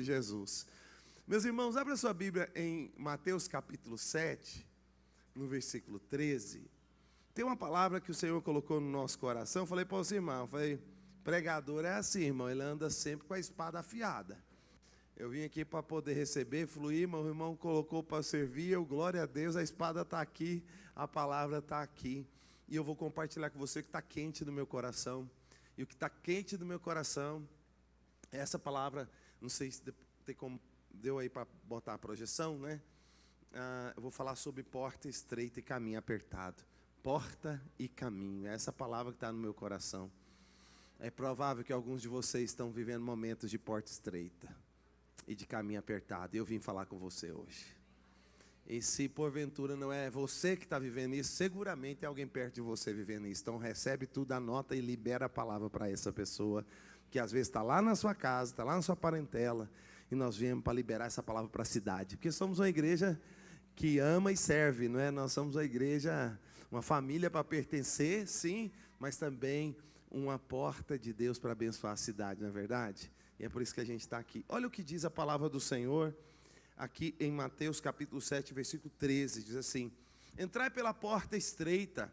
de Jesus. Meus irmãos, abra sua Bíblia em Mateus capítulo 7, no versículo 13. Tem uma palavra que o Senhor colocou no nosso coração. Eu falei para os irmãos, pregador é assim, irmão, ele anda sempre com a espada afiada. Eu vim aqui para poder receber, fluir, mas o irmão colocou para servir, glória a Deus, a espada está aqui, a palavra está aqui. E eu vou compartilhar com você o que está quente no meu coração. E o que está quente no meu coração é essa palavra. Não sei se tem como, deu aí para botar a projeção, né? Eu vou falar sobre porta estreita e caminho apertado. Porta e caminho, é essa palavra que está no meu coração. É provável que alguns de vocês estão vivendo momentos de porta estreita e de caminho apertado. E eu vim falar com você hoje. E se porventura não é você que está vivendo isso, seguramente é alguém perto de você vivendo isso. Então recebe tudo, anota e libera a palavra para essa pessoa, que às vezes está lá na sua casa, está lá na sua parentela, e nós viemos para liberar essa palavra para a cidade. Porque somos uma igreja que ama e serve, não é? Nós somos uma igreja, uma família para pertencer, sim, mas também uma porta de Deus para abençoar a cidade, não é verdade? E é por isso que a gente está aqui. Olha o que diz a palavra do Senhor, aqui em Mateus capítulo 7, versículo 13, diz assim: entrai pela porta estreita,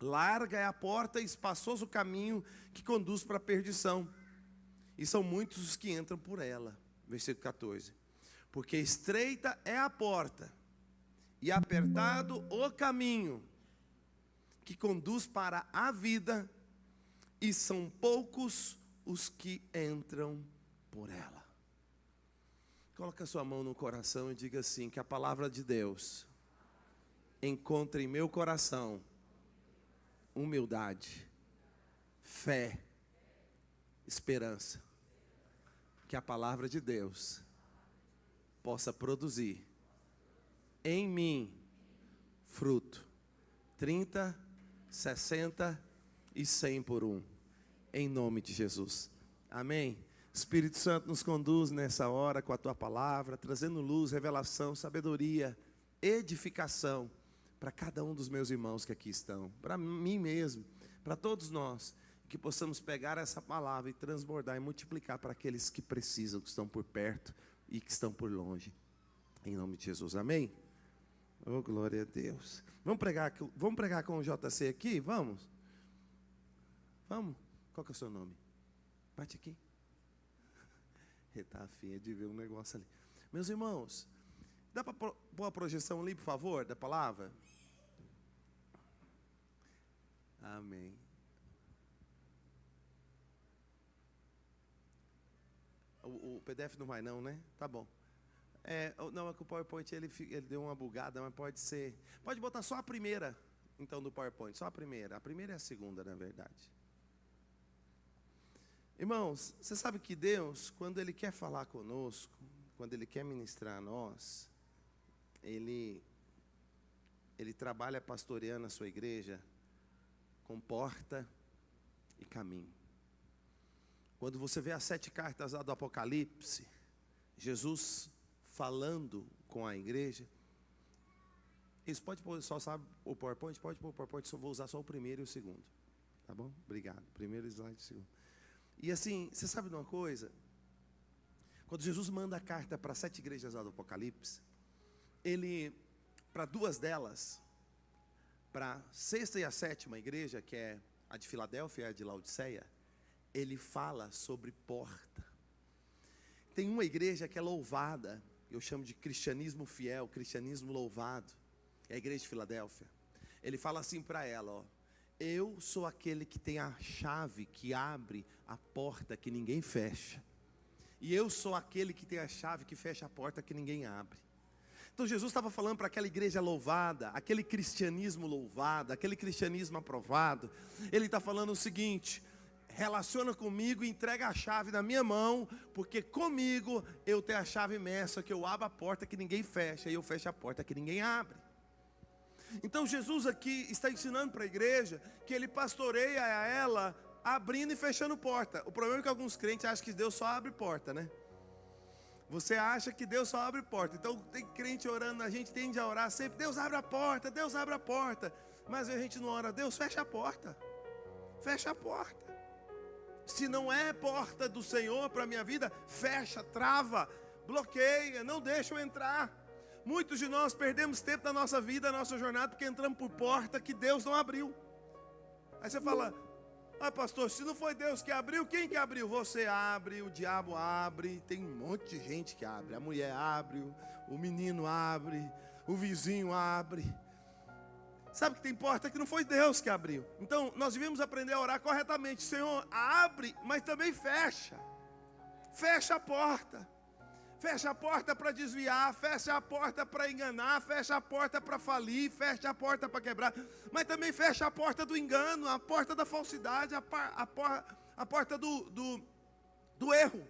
larga é a porta e espaçoso o caminho que conduz para a perdição, e são muitos os que entram por ela. Versículo 14, porque estreita é a porta, e apertado o caminho que conduz para a vida, e são poucos os que entram por ela. Coloque a sua mão no coração e diga assim: que a palavra de Deus encontre em meu coração humildade, fé, esperança. Que a palavra de Deus possa produzir em mim fruto 30, 60 e 100 por um, em nome de Jesus, amém. Espírito Santo, nos conduz nessa hora com a Tua palavra, trazendo luz, revelação, sabedoria, edificação para cada um dos meus irmãos que aqui estão, para mim mesmo, para todos nós, que possamos pegar essa palavra e transbordar e multiplicar para aqueles que precisam, que estão por perto e que estão por longe, em nome de Jesus, amém? Oh, glória a Deus. Vamos pregar com o JC aqui? Vamos? Vamos? Qual que é o seu nome? Bate aqui. Ele está afim de ver um negócio ali. Meus irmãos, dá para pôr a projeção ali, por favor, da palavra? Amém. O PDF não vai não, né? Tá bom. Não, é que o PowerPoint ele deu uma bugada, mas pode ser. Pode botar só a primeira, então, do PowerPoint. Só a primeira. A primeira e a segunda, na verdade. Irmãos, você sabe que Deus, quando Ele quer falar conosco, quando Ele quer ministrar a nós, Ele trabalha pastoreando a sua igreja com porta e caminho. Quando você vê as 7 cartas lá do Apocalipse, Jesus falando com a igreja, isso pode pôr, só sabe o PowerPoint? Pode pôr o PowerPoint, só vou usar só o primeiro e o segundo, tá bom? Obrigado, primeiro slide e segundo. E assim, você sabe de uma coisa? Quando Jesus manda a carta para 7 igrejas lá do Apocalipse, Ele, para 2 delas, para a 6ª e a 7ª igreja, que é a de Filadélfia e a de Laodiceia, Ele fala sobre porta. Tem uma igreja que é louvada, eu chamo de cristianismo fiel, cristianismo louvado, é a igreja de Filadélfia. Ele fala assim para ela, ó: eu sou aquele que tem a chave que abre a porta que ninguém fecha. E eu sou aquele que tem a chave que fecha a porta que ninguém abre. Então Jesus estava falando para aquela igreja louvada, aquele cristianismo louvado, aquele cristianismo aprovado. Ele está falando o seguinte: relaciona comigo e entrega a chave na minha mão, porque comigo eu tenho a chave mestra, que eu abro a porta que ninguém fecha, e eu fecho a porta que ninguém abre. Então Jesus aqui está ensinando para a igreja que Ele pastoreia a ela abrindo e fechando porta. O problema é que alguns crentes acham que Deus só abre porta, né? Você acha que Deus só abre porta. Então tem crente orando, a gente tende a orar sempre: Deus abre a porta, Deus abre a porta. Mas a gente não ora: Deus fecha a porta. Fecha a porta. Se não é porta do Senhor para a minha vida, fecha, trava, bloqueia, não deixa eu entrar. Muitos de nós perdemos tempo da nossa vida, da nossa jornada, porque entramos por porta que Deus não abriu. Aí você fala: ah, pastor, se não foi Deus que abriu, quem que abriu? Você abre, o diabo abre, tem um monte de gente que abre. A mulher abre, o menino abre, o vizinho abre. Sabe que tem porta que não foi Deus que abriu. Então, nós devemos aprender a orar corretamente. Senhor, abre, mas também fecha. Fecha a porta. Fecha a porta para desviar, fecha a porta para enganar, fecha a porta para falir, fecha a porta para quebrar, mas também fecha a porta do engano, a porta da falsidade, a porta do erro.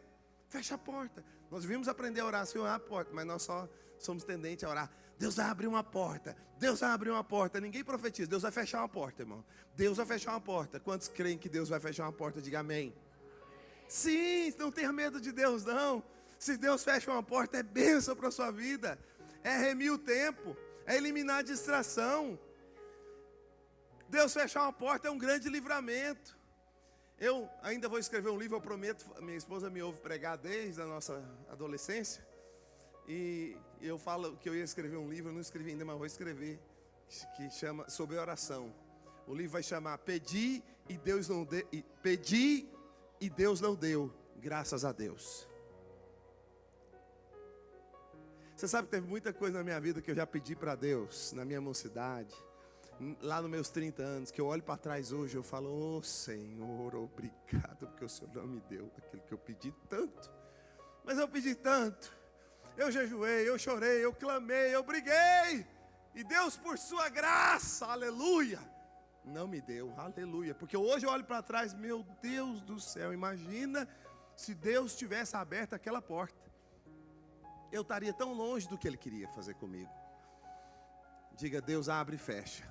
Fecha a porta. Nós devíamos aprender a orar, Senhor, abre a porta, mas nós só somos tendentes a orar: Deus vai abrir uma porta, Deus vai abrir uma porta. Ninguém profetiza: Deus vai fechar uma porta, irmão. Deus vai fechar uma porta. Quantos creem que Deus vai fechar uma porta? Diga amém. Sim, não tenha medo de Deus, não. Se Deus fecha uma porta, é bênção para a sua vida. É remir o tempo, é eliminar a distração. Deus fechar uma porta é um grande livramento. Eu ainda vou escrever um livro, eu prometo. Minha esposa me ouve pregar desde a nossa adolescência. E eu falo que eu ia escrever um livro, eu não escrevi ainda, mas vou escrever, que chama sobre oração. O livro vai chamar Pedi e Deus não deu, Pedi e Deus não deu, graças a Deus. Você sabe que teve muita coisa na minha vida que eu já pedi para Deus, na minha mocidade, lá nos meus 30 anos, que eu olho para trás hoje, eu falo: oh Senhor, obrigado, porque o Senhor não me deu aquilo que eu pedi tanto. Mas eu pedi tanto, eu jejuei, eu chorei, eu clamei, eu briguei, e Deus, por sua graça, aleluia, não me deu, aleluia. Porque hoje eu olho para trás, meu Deus do céu, imagina se Deus tivesse aberto aquela porta. Eu estaria tão longe do que Ele queria fazer comigo. Diga: Deus abre e fecha.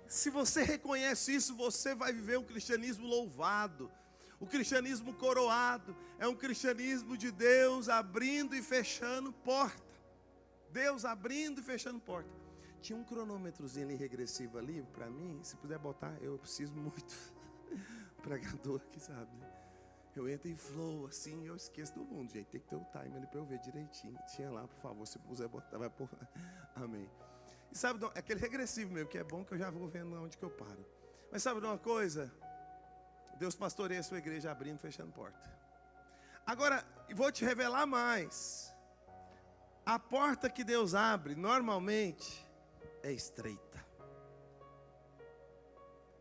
Se você reconhece isso, você vai viver um cristianismo louvado, o cristianismo coroado. É um cristianismo de Deus abrindo e fechando porta. Deus abrindo e fechando porta. Tinha um cronômetrozinho ali regressivo ali para mim. Se puder botar, eu preciso muito. Pregador aqui, sabe? Eu entro em flow assim, eu esqueço do mundo, gente. Tem que ter o time ali para eu ver direitinho. Tinha lá, por favor, se puder botar, vai pôr. Amém. E sabe, é aquele regressivo mesmo, que é bom, que eu já vou vendo onde que eu paro. Mas sabe de uma coisa? Deus pastoreia a sua igreja abrindo e fechando porta. Agora, vou te revelar mais. A porta que Deus abre, normalmente, é estreita.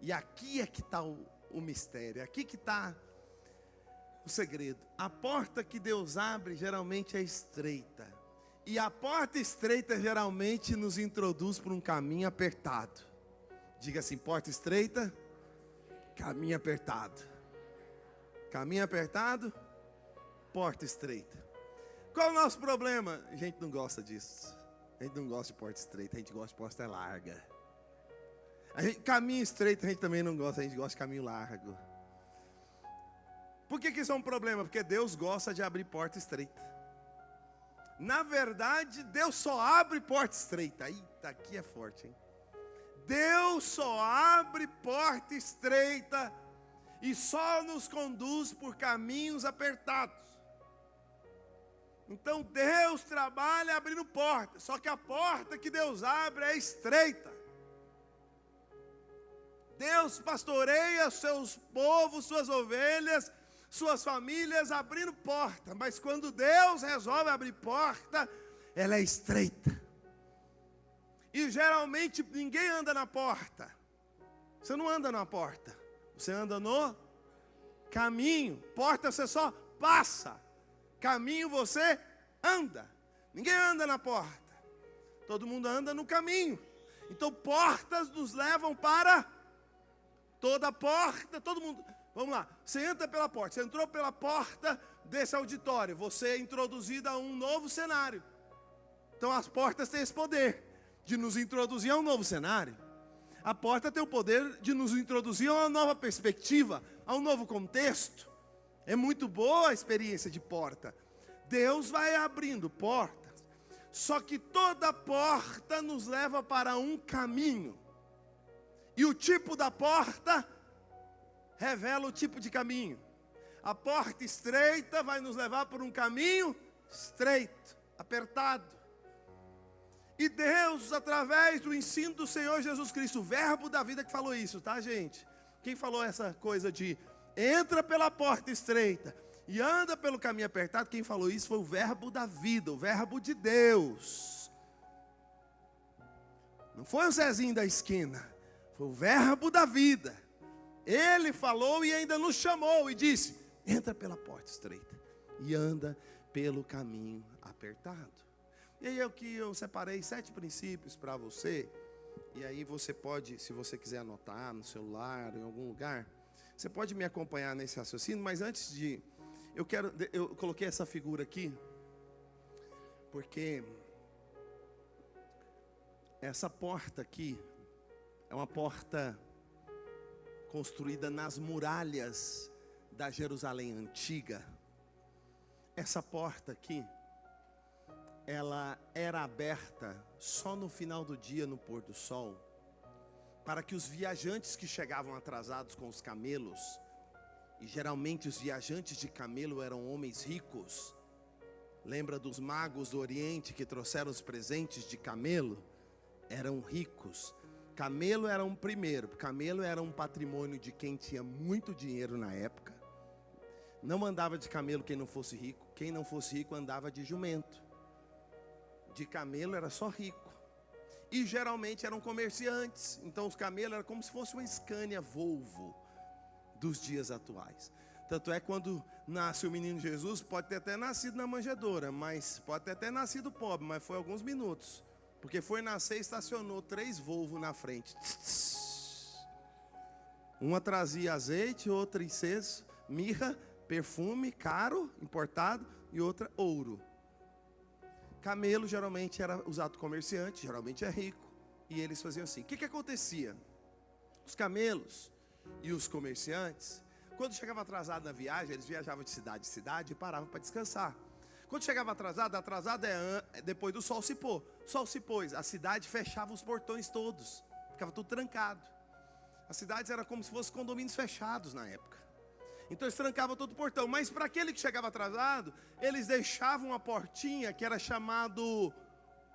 E aqui é que está o mistério, aqui que está o segredo. A porta que Deus abre geralmente é estreita. E a porta estreita geralmente nos introduz por um caminho apertado. Diga assim: porta estreita, caminho apertado. Caminho apertado, porta estreita. Qual é o nosso problema? A gente não gosta disso. A gente não gosta de porta estreita, a gente gosta de porta larga. Caminho estreito a gente também não gosta, a gente gosta de caminho largo. Por que isso é um problema? Porque Deus gosta de abrir porta estreita. Na verdade, Deus só abre porta estreita. Eita, aqui é forte, hein? Deus só abre porta estreita e só nos conduz por caminhos apertados. Então Deus trabalha abrindo portas, só que a porta que Deus abre é estreita. Deus pastoreia seus povos, suas ovelhas, suas famílias abrindo porta, mas quando Deus resolve abrir porta, ela é estreita. E geralmente ninguém anda na porta. Você não anda na porta, você anda no caminho. Porta você só passa, caminho você anda. Ninguém anda na porta, todo mundo anda no caminho. Então portas nos levam para toda porta, todo mundo. Vamos lá, você entra pela porta, você entrou pela porta desse auditório, você é introduzido a um novo cenário. Então as portas têm esse poder de nos introduzir a um novo cenário. A porta tem o poder de nos introduzir a uma nova perspectiva, a um novo contexto. É muito boa a experiência de porta. Deus vai abrindo portas, só que toda porta nos leva para um caminho. E o tipo da porta revela o tipo de caminho. A porta estreita vai nos levar por um caminho estreito, apertado. E Deus, através do ensino do Senhor Jesus Cristo, o verbo da vida que falou isso, tá, gente? Quem falou essa coisa de entra pela porta estreita e anda pelo caminho apertado, quem falou isso foi o verbo da vida, o verbo de Deus. Não foi o Zezinho da esquina, foi o verbo da vida. Ele falou e ainda nos chamou e disse: entra pela porta estreita e anda pelo caminho apertado. E aí é o que eu separei 7 princípios para você. E aí você pode, se você quiser anotar no celular, em algum lugar, você pode me acompanhar nesse raciocínio. Mas antes de, eu coloquei essa figura aqui, porque essa porta aqui é uma porta construída nas muralhas da Jerusalém antiga. Essa porta aqui, ela era aberta só no final do dia, no pôr do sol, para que os viajantes que chegavam atrasados com os camelos, e geralmente os viajantes de camelo eram homens ricos. Lembra dos magos do Oriente que trouxeram os presentes de camelo? Eram ricos. Camelo era camelo era um patrimônio de quem tinha muito dinheiro na época. Não andava de camelo quem não fosse rico. Quem não fosse rico andava de jumento. De camelo era só rico. E geralmente eram comerciantes. Então os camelos eram como se fosse uma Scania Volvo dos dias atuais. Tanto é que quando nasce o menino Jesus, pode ter até nascido na manjedoura, mas pode ter até nascido pobre, mas foi alguns minutos. Porque foi nascer e estacionou 3 Volvo na frente. Uma trazia azeite, outra incenso, mirra, perfume caro, importado, e outra ouro. Camelo geralmente era usado comerciante, geralmente é rico. E eles faziam assim. O que acontecia? Os camelos e os comerciantes, quando chegava atrasado na viagem, eles viajavam de cidade em cidade e paravam para descansar. Quando chegava atrasado é depois do sol se pôr. Sol se pôs, a cidade fechava os portões todos, ficava tudo trancado. As cidades eram como se fossem condomínios fechados na época. Então eles trancavam todo o portão. Mas para aquele que chegava atrasado, eles deixavam uma portinha que era chamado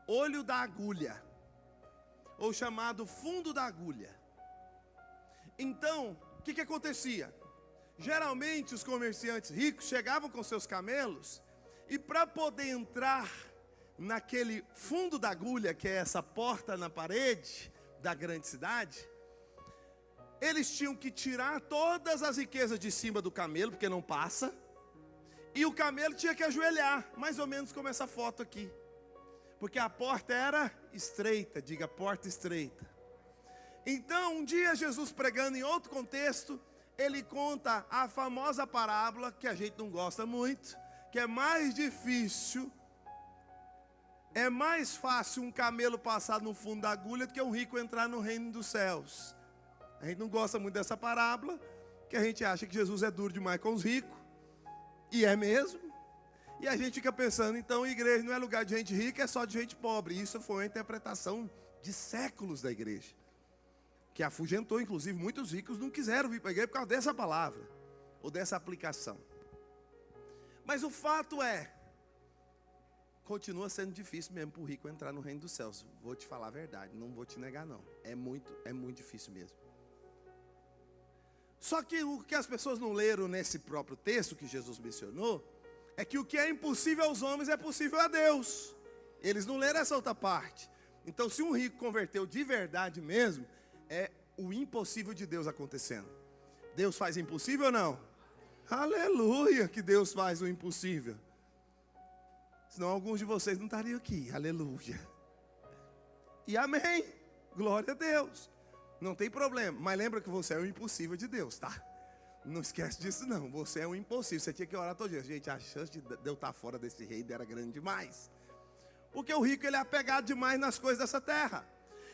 olho da agulha, ou chamado fundo da agulha. Então, o que acontecia? Geralmente os comerciantes ricos chegavam com seus camelos, e para poder entrar naquele fundo da agulha, que é essa porta na parede da grande cidade, eles tinham que tirar todas as riquezas de cima do camelo, porque não passa. E o camelo tinha que ajoelhar, mais ou menos como essa foto aqui. Porque a porta era estreita, diga porta estreita. Então um dia Jesus pregando em outro contexto, ele conta a famosa parábola, que a gente não gosta muito, que é mais difícil, é mais fácil um camelo passar no fundo da agulha do que um rico entrar no reino dos céus. A gente não gosta muito dessa parábola, que a gente acha que Jesus é duro demais com os ricos, e é mesmo. E a gente fica pensando, então igreja não é lugar de gente rica, é só de gente pobre. Isso foi uma interpretação de séculos da igreja, que afugentou, inclusive muitos ricos não quiseram vir para a igreja por causa dessa palavra, ou dessa aplicação. Mas o fato é, continua sendo difícil mesmo para o rico entrar no reino dos céus. Vou te falar a verdade, não vou te negar não. É muito difícil mesmo. Só que o que as pessoas não leram nesse próprio texto que Jesus mencionou, é que o que é impossível aos homens é possível a Deus. Eles não leram essa outra parte. Então se um rico converteu de verdade mesmo, é o impossível de Deus acontecendo. Deus faz impossível ou não? Aleluia, que Deus faz o impossível. Senão alguns de vocês não estariam aqui. Aleluia. E amém. Glória a Deus. Não tem problema. Mas lembra que você é o impossível de Deus, tá? Não esquece disso não. Você é o impossível. Você tinha que orar todo dia. Gente, a chance de eu estar fora desse reino era grande demais. Porque o rico ele é apegado demais nas coisas dessa terra.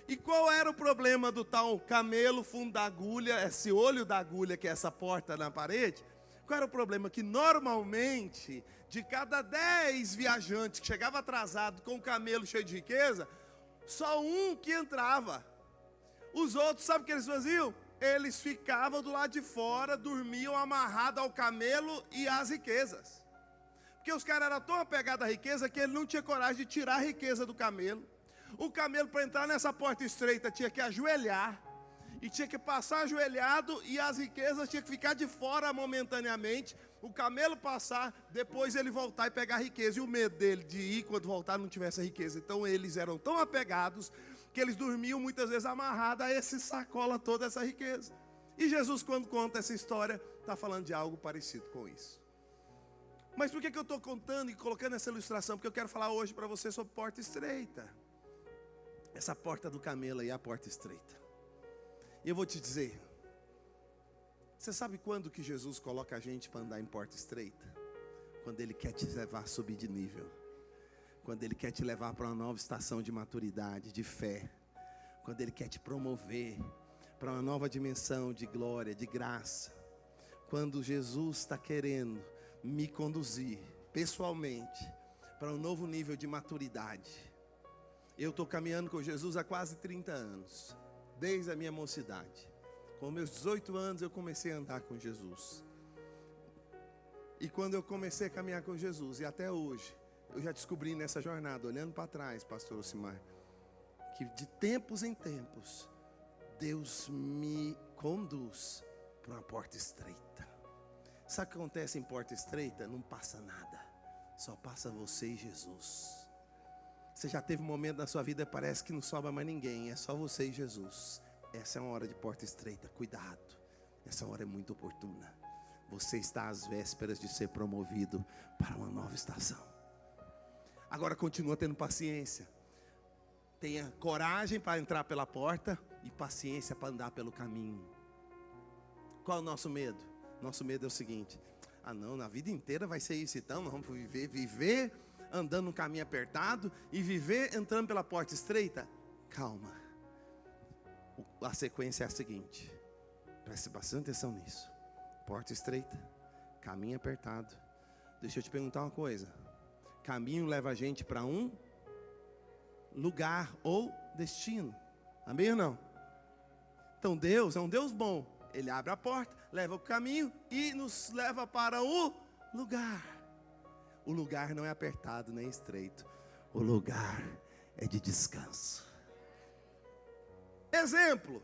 E qual era o problema do tal camelo, fundo da agulha, esse olho da agulha que é essa porta na parede? Qual era o problema? Que normalmente, de cada 10 viajantes que chegava atrasado com o camelo cheio de riqueza, só um que entrava. Os outros, sabe o que eles faziam? eles ficavam do lado de fora, dormiam amarrados ao camelo e às riquezas. Porque os caras eram tão apegados à riqueza que ele não tinha coragem de tirar a riqueza do camelo. O camelo, para entrar nessa porta estreita, tinha que ajoelhar. E tinha que passar ajoelhado, e as riquezas tinham que ficar de fora momentaneamente. O camelo passar, depois ele voltar e pegar a riqueza. E o medo dele de ir quando voltar não tivesse a riqueza. Então eles eram tão apegados que eles dormiam muitas vezes amarrados a esse sacola toda essa riqueza. E Jesus, quando conta essa história, está falando de algo parecido com isso. Mas por que eu estou contando e colocando essa ilustração? Porque eu quero falar hoje para você sobre porta estreita. Essa porta do camelo aí é a porta estreita. E eu vou te dizer, você sabe quando que Jesus coloca a gente para andar em porta estreita? Quando Ele quer te levar a subir de nível. Quando Ele quer te levar para uma nova estação de maturidade, de fé. Quando Ele quer te promover para uma nova dimensão de glória, de graça. Quando Jesus está querendo me conduzir pessoalmente para um novo nível de maturidade. Eu estou caminhando com Jesus há quase 30 anos. Desde a minha mocidade. Com meus 18 anos eu comecei a andar com Jesus. E quando eu comecei a caminhar com Jesus, e até hoje, eu já descobri nessa jornada, olhando para trás, pastor Osimar, que de tempos em tempos, Deus me conduz para uma porta estreita. Sabe o que acontece em porta estreita? Não passa nada, só passa você e Jesus. Você já teve um momento na sua vida, parece que não sobra mais ninguém, é só você e Jesus. Essa é uma hora de porta estreita, cuidado. Essa hora é muito oportuna. Você está às vésperas de ser promovido para uma nova estação. Agora continua tendo paciência. Tenha coragem para entrar pela porta e paciência para andar pelo caminho. Qual é o nosso medo? Nosso medo é o seguinte: ah não, na vida inteira vai ser isso então, nós vamos viver andando num caminho apertado e viver entrando pela porta estreita. Calma. A sequência é a seguinte, preste bastante atenção nisso. Porta estreita, caminho apertado. Deixa eu te perguntar uma coisa. Caminho leva a gente para um lugar ou destino. Amém ou não? Então Deus é um Deus bom. Ele abre a porta, leva o caminho e nos leva para o lugar. O lugar não é apertado nem estreito. O lugar é de descanso. Exemplo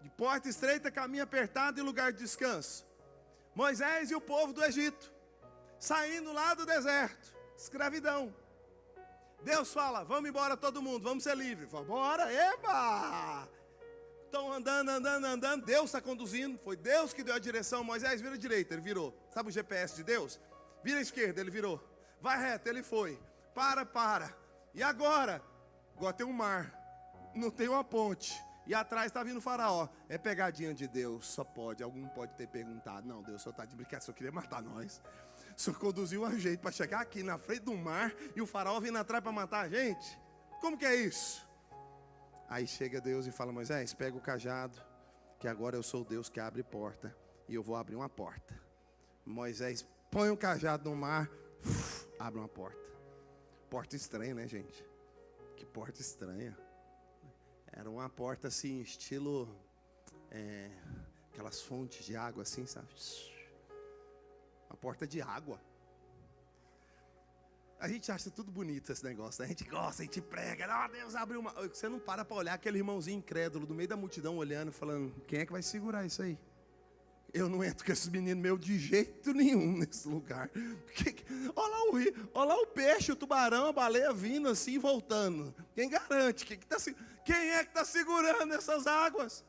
de porta estreita, caminho apertado e lugar de descanso. Moisés e o povo do Egito, saindo lá do deserto, escravidão. Deus fala, vamos embora todo mundo, vamos ser livres. Vamos embora, eba! Estão andando, Deus está conduzindo. Foi Deus que deu a direção. Moisés vira à direita, ele virou. Sabe o GPS de Deus? Vira à esquerda, ele virou. Vai reto, ele foi. Para. E agora? Agora tem um mar, não tem uma ponte. E atrás está vindo o faraó. É pegadinha de Deus, só pode. Algum pode ter perguntado. Não, Deus só está de brincadeira, só queria matar nós. Só conduziu um jeito para chegar aqui na frente do mar e o faraó vindo atrás para matar a gente. Como que é isso? Aí chega Deus e fala, Moisés, pega o cajado, que agora eu sou o Deus que abre porta. E eu vou abrir uma porta. Moisés põe o cajado no mar, abre uma porta. Porta estranha, né, gente? Que porta estranha. Era uma porta assim, estilo aquelas fontes de água assim, sabe? Uma porta de água. A gente acha tudo bonito esse negócio, né? A gente gosta, a gente prega. Ah, Deus abriu uma... Você não para olhar aquele irmãozinho incrédulo no meio da multidão olhando, falando, quem é que vai segurar isso aí? Eu não entro com esses meninos meus de jeito nenhum nesse lugar. Olha lá o rio, olha lá o peixe, o tubarão, a baleia vindo assim e voltando. Quem garante? Quem é que está segurando essas águas?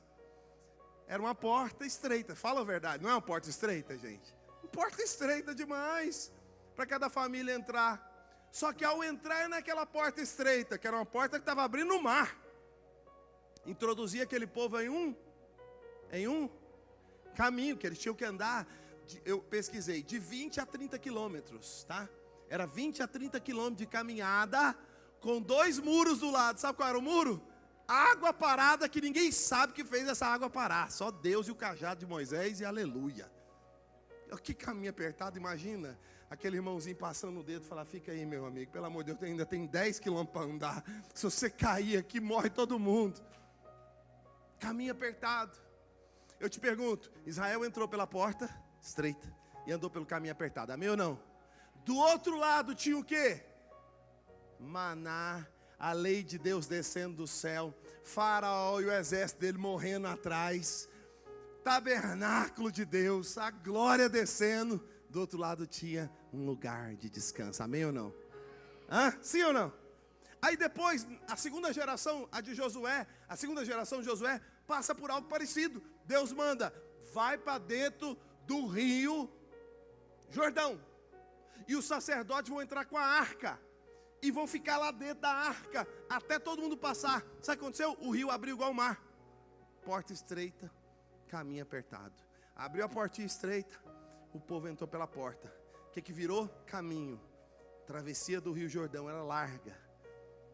Era uma porta estreita, fala a verdade, não é uma porta estreita, gente? Uma porta estreita demais para cada família entrar. Só que ao entrar naquela porta estreita, que era uma porta que estava abrindo o mar, introduzia aquele povo em um caminho que eles tinham que andar, eu pesquisei, de 20 a 30 quilômetros, tá? Era 20 a 30 quilômetros de caminhada, com 2 muros do lado. Sabe qual era o muro? Água parada, que ninguém sabe que fez essa água parar. Só Deus e o cajado de Moisés e aleluia. Que caminho apertado, imagina. Aquele irmãozinho passando o dedo e falar, fica aí meu amigo, pelo amor de Deus, ainda tem 10 quilômetros para andar. Se você cair aqui, morre todo mundo. Caminho apertado. Eu te pergunto, Israel entrou pela porta estreita e andou pelo caminho apertado, amém ou não? Do outro lado tinha o quê? Maná, a lei de Deus descendo do céu, Faraó e o exército dele morrendo atrás, tabernáculo de Deus, a glória descendo. Do outro lado tinha um lugar de descanso, amém ou não? Sim ou não? Aí depois, a segunda geração, a de Josué, a segunda geração de Josué passa por algo parecido. Deus manda, vai para dentro do rio Jordão. E os sacerdotes vão entrar com a arca e vão ficar lá dentro da arca até todo mundo passar. Sabe o que aconteceu? O rio abriu igual o mar. Porta estreita, caminho apertado. Abriu a portinha estreita, o povo entrou pela porta. O que virou? Caminho. Travessia do rio Jordão era larga.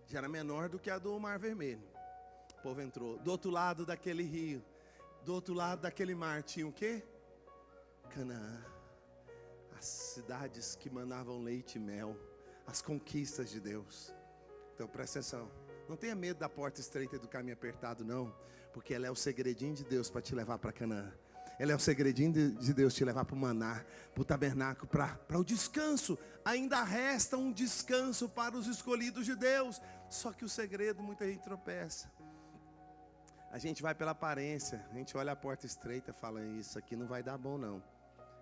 Já era menor do que a do Mar Vermelho. O povo entrou. Do outro lado daquele rio, do outro lado daquele mar, tinha o quê? Canaã. As cidades que manavam leite e mel. As conquistas de Deus. Então presta atenção. Não tenha medo da porta estreita e do caminho apertado, não. Porque ela é o segredinho de Deus para te levar para Canaã. Ela é o segredinho de Deus te levar para o maná, para o tabernáculo, para o descanso. Ainda resta um descanso para os escolhidos de Deus. Só que o segredo, muita gente tropeça. A gente vai pela aparência, a gente olha a porta estreita e fala, isso aqui não vai dar bom não.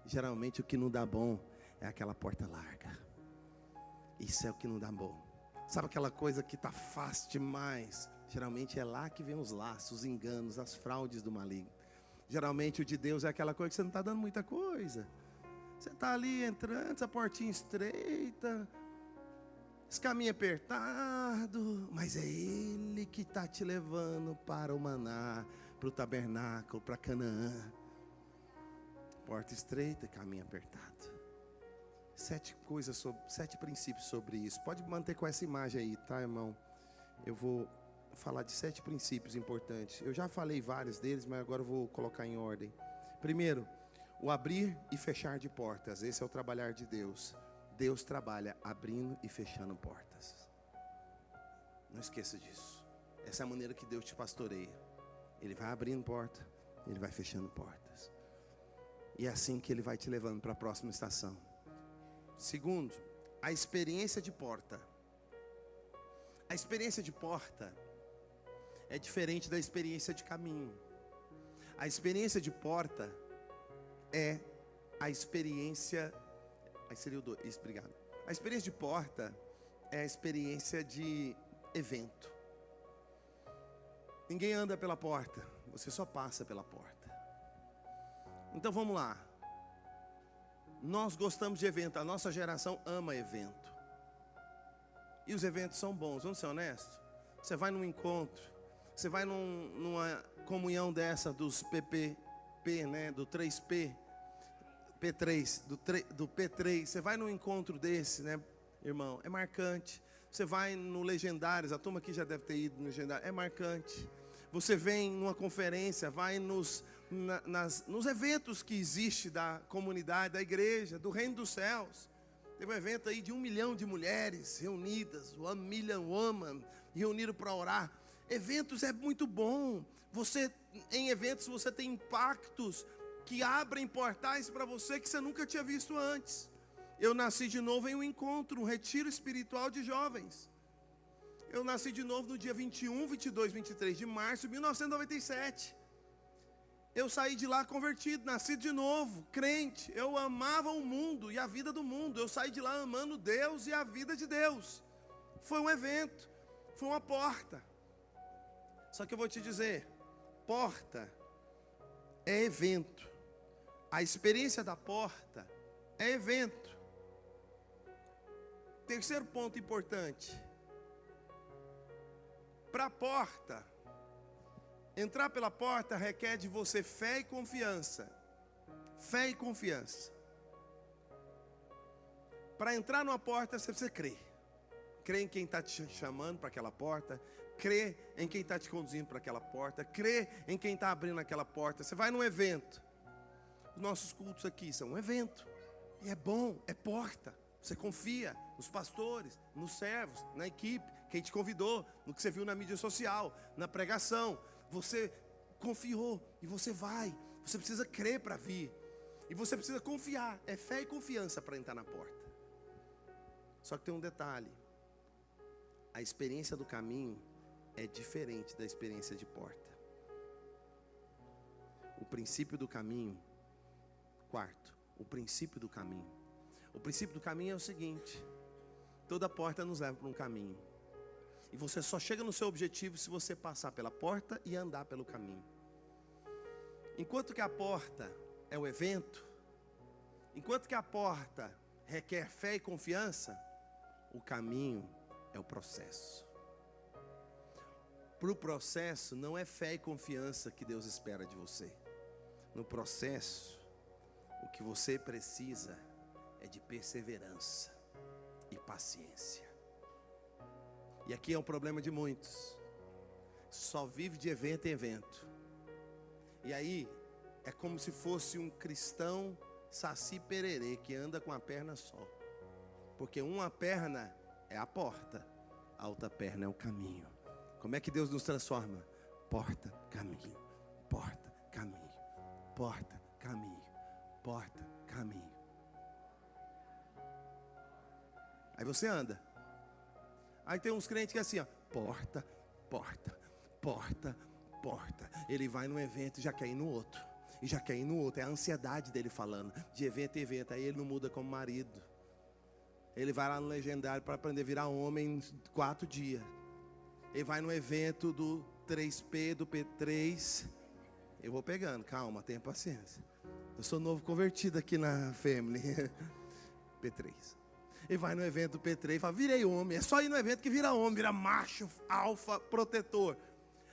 Geralmente o que não dá bom é aquela porta larga. Isso é o que não dá bom. Sabe aquela coisa que está fácil demais? Geralmente é lá que vem os laços, os enganos, as fraudes do maligno. Geralmente o de Deus é aquela coisa que você não está dando muita coisa. Você está ali entrando, essa portinha estreita, esse caminho apertado, mas é Ele que está te levando para o maná, para o tabernáculo, para Canaã. Porta estreita, caminho apertado. 7 princípios sobre isso. Pode manter com essa imagem aí, tá, irmão? Eu vou falar de 7 princípios importantes. Eu já falei vários deles, mas agora eu vou colocar em ordem. Primeiro, o abrir e fechar de portas. Esse é o trabalhar de Deus. Deus trabalha abrindo e fechando portas. Não esqueça disso. Essa é a maneira que Deus te pastoreia. Ele vai abrindo porta, Ele vai fechando portas. E é assim que Ele vai te levando para a próxima estação. Segundo, a experiência de porta. A experiência de porta é diferente da experiência de caminho. A experiência de porta é a experiência... Aí seria o 2, obrigado. A experiência de porta é a experiência de evento. Ninguém anda pela porta, você só passa pela porta. Então vamos lá. Nós gostamos de evento, a nossa geração ama evento. E os eventos são bons, vamos ser honestos. Você vai num encontro, você vai numa comunhão dessa dos PPP, né, do 3P, P3, do P3, você vai num encontro desse, né, irmão, é marcante. Você vai no Legendários, a turma aqui já deve ter ido no Legendários, é marcante. Você vem numa conferência, vai nos eventos que existe da comunidade, da igreja, do reino dos céus. Teve um evento aí de 1 milhão de mulheres reunidas, 1 million women, reuniram para orar. Eventos é muito bom. Em eventos você tem impactos que abrem portais para você que você nunca tinha visto antes. Eu nasci de novo em um encontro, um retiro espiritual de jovens. Eu nasci de novo no dia 21, 22, 23 de março de 1997. Eu saí de lá convertido, nasci de novo, crente. Eu amava o mundo e a vida do mundo. Eu saí de lá amando Deus e a vida de Deus. Foi um evento, foi uma porta. Só que eu vou te dizer, porta é evento. A experiência da porta é evento. Terceiro ponto importante. Para a porta, entrar pela porta requer de você fé e confiança. Fé e confiança. Para entrar numa porta, você precisa crer. Crer em quem está te chamando para aquela porta. Crer em quem está te conduzindo para aquela porta. Crer em quem está abrindo aquela porta. Você vai num evento. Os nossos cultos aqui são um evento. E é bom, é porta. Você confia nos pastores, nos servos, na equipe, quem te convidou, no que você viu na mídia social, na pregação. Você confiou e você vai. Você precisa crer para vir. E você precisa confiar. É fé e confiança para entrar na porta. Só que tem um detalhe. A experiência do caminho é diferente da experiência de porta. O princípio do caminho. Quarto, o princípio do caminho. O princípio do caminho é o seguinte: toda porta nos leva para um caminho. E você só chega no seu objetivo se você passar pela porta e andar pelo caminho. Enquanto que a porta é o evento, enquanto que a porta requer fé e confiança, o caminho é o processo. Para o processo não é fé e confiança que Deus espera de você. No processo, o que você precisa é de perseverança e paciência. E aqui é um problema de muitos. Só vive de evento em evento. E aí, é como se fosse um cristão saci pererê que anda com a perna só. Porque uma perna é a porta, a outra perna é o caminho. Como é que Deus nos transforma? Porta, caminho, porta, caminho, porta, caminho, porta, caminho. Aí você anda. Aí tem uns crentes que é assim, ó, porta, porta, porta, porta. Ele vai num evento e já quer ir no outro. E já quer ir no outro. É a ansiedade dele falando, de evento em evento. Aí ele não muda como marido. Ele vai lá no legendário para aprender a virar homem em 4 dias. Ele vai no evento do 3P, do P3. Eu vou pegando, calma, tenha paciência. Eu sou novo convertido aqui na Family. P3. Ele vai no evento do P3 e fala, virei homem. É só ir no evento que vira homem, vira macho, alfa, protetor.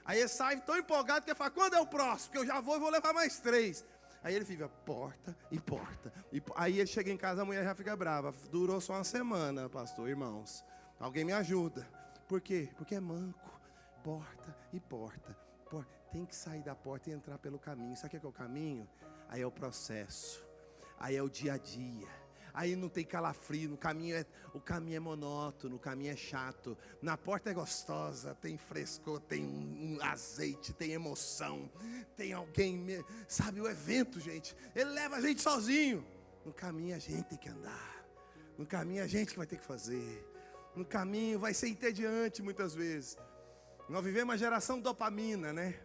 Aí ele sai tão empolgado que ele fala, quando é o próximo? Que eu já vou e vou levar mais 3. Aí ele fica, porta e porta. Aí ele chega em casa, a mulher já fica brava. Durou só uma semana, pastor, irmãos. Alguém me ajuda. Por quê? Porque é manco. Porta e porta. Tem que sair da porta e entrar pelo caminho. Sabe o que é o caminho? Aí é o processo. Aí é o dia a dia. Aí não tem calafrio, o caminho é monótono, o caminho é chato. Na porta é gostosa, tem frescor, tem um azeite, tem emoção, tem alguém, sabe, o evento, gente, ele leva a gente sozinho. No caminho a gente tem que andar, no caminho a gente que vai ter que fazer, no caminho vai ser entediante muitas vezes. Nós vivemos uma geração dopamina, né?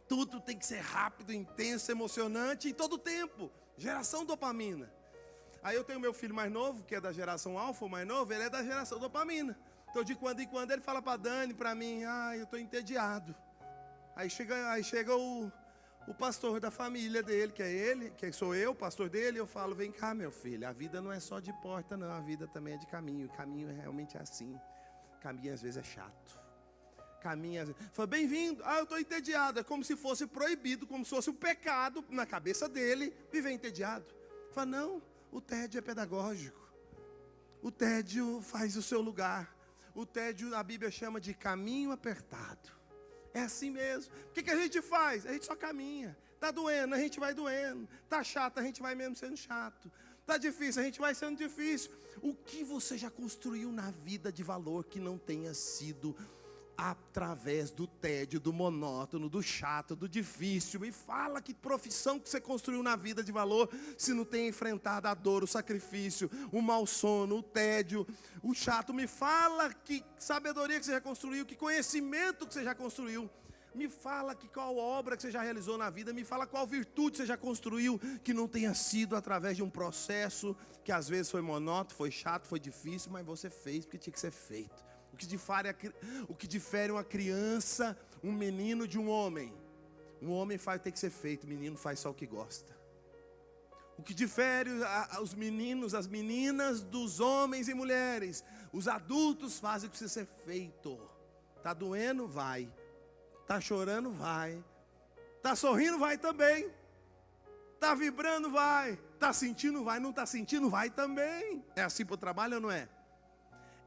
Tudo tem que ser rápido, intenso, emocionante em todo tempo. Geração dopamina. Aí eu tenho meu filho mais novo, que é da geração alfa, o mais novo, ele é da geração dopamina. Então de quando em quando ele fala para Dani, para mim, eu estou entediado. Aí chega o pastor da família dele, que é ele, que sou eu, o pastor dele, eu falo, vem cá meu filho, a vida não é só de porta não, a vida também é de caminho. O caminho realmente é assim, caminho às vezes é chato. Caminho às vezes, fala, bem-vindo, eu estou entediado, é como se fosse proibido, como se fosse um pecado na cabeça dele, viver entediado. Fala, não. O tédio é pedagógico. O tédio faz o seu lugar. O tédio a Bíblia chama de caminho apertado. É assim mesmo. O que a gente faz? A gente só caminha. Está doendo, a gente vai doendo. Está chato, a gente vai mesmo sendo chato. Está difícil, a gente vai sendo difícil. O que você já construiu na vida de valor que não tenha sido através do tédio, do monótono, do chato, do difícil? Me fala que profissão que você construiu na vida de valor, se não tem enfrentado a dor, o sacrifício, o mau sono, o tédio, o chato. Me fala que sabedoria que você já construiu, que conhecimento que você já construiu. Me fala que qual obra que você já realizou na vida. Me fala qual virtude você já construiu, que não tenha sido através de um processo que às vezes foi monótono, foi chato, foi difícil, mas você fez porque tinha que ser feito. O que difere uma criança, um menino de um homem. Um homem tem que ser feito, o menino faz só o que gosta. O que difere os meninos, as meninas dos homens e mulheres. Os adultos fazem o que precisa ser feito. Está doendo? Vai. Está chorando? Vai. Está sorrindo? Vai também. Está vibrando? Vai. Está sentindo? Vai. Não está sentindo? Vai também. É assim para o trabalho ou não é?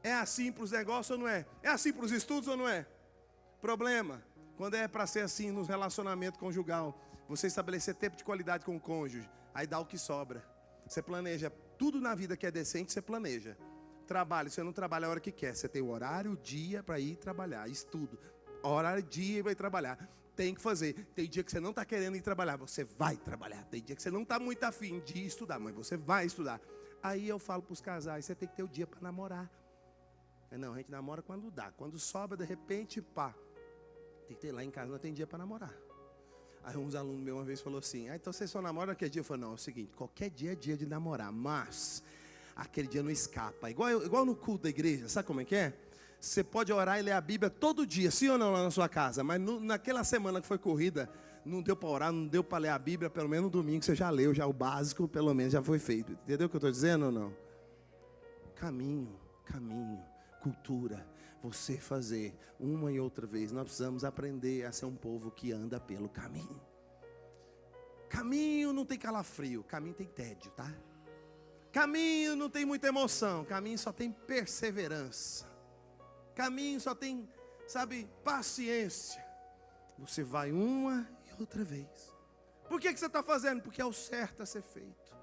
É assim para os negócios ou não é? É assim para os estudos ou não é? Problema, quando é para ser assim nos relacionamentos conjugal, você estabelecer tempo de qualidade com o cônjuge, aí dá o que sobra. Você planeja tudo na vida que é decente, você planeja. Trabalho, você não trabalha a hora que quer, você tem o horário, o dia para ir trabalhar. Estudo, horário, dia para ir trabalhar. tem que fazer. Tem dia que você não está querendo ir trabalhar, você vai trabalhar. Tem dia que você não está muito afim de estudar, mas você vai estudar. Aí eu falo para os casais, você tem que ter o dia para namorar. Não, a gente namora quando dá. Quando sobra, de repente, pá. Tem que ter lá em casa, não tem dia para namorar. Aí uns alunos meus uma vez falou assim, então você só namora que dia? Eu falei, não, é o seguinte, qualquer dia é dia de namorar, mas aquele dia não escapa. Igual no culto da igreja, sabe como é que é? Você pode orar e ler a Bíblia todo dia, sim ou não, lá na sua casa, mas naquela semana que foi corrida, não deu para orar, não deu para ler a Bíblia, pelo menos no domingo você já leu, já o básico, pelo menos já foi feito. Entendeu o que eu estou dizendo ou não? Caminho, cultura, você fazer uma e outra vez. Nós precisamos aprender a ser um povo que anda pelo caminho. Caminho não tem calafrio, caminho tem tédio, tá? Caminho não tem muita emoção, caminho só tem perseverança. Caminho só tem, sabe, paciência. Você vai uma e outra vez. Por que você está fazendo? Porque é o certo a ser feito.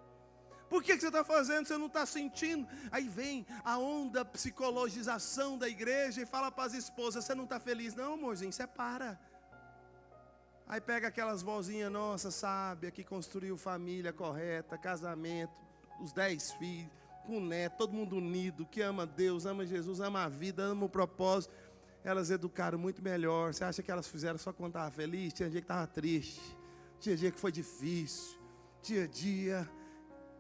Por que você está fazendo? Você não está sentindo? Aí vem a onda psicologização da igreja e fala para as esposas, você não está feliz? Não, amorzinho, separa. Aí pega aquelas vozinhas nossas, sábia, que construiu família correta, casamento, os 10 filhos, com neto, todo mundo unido, que ama Deus, ama Jesus, ama a vida, ama o propósito. Elas educaram muito melhor. Você acha que elas fizeram só quando estava feliz? Tinha dia que estava triste, tinha dia que foi difícil, tinha dia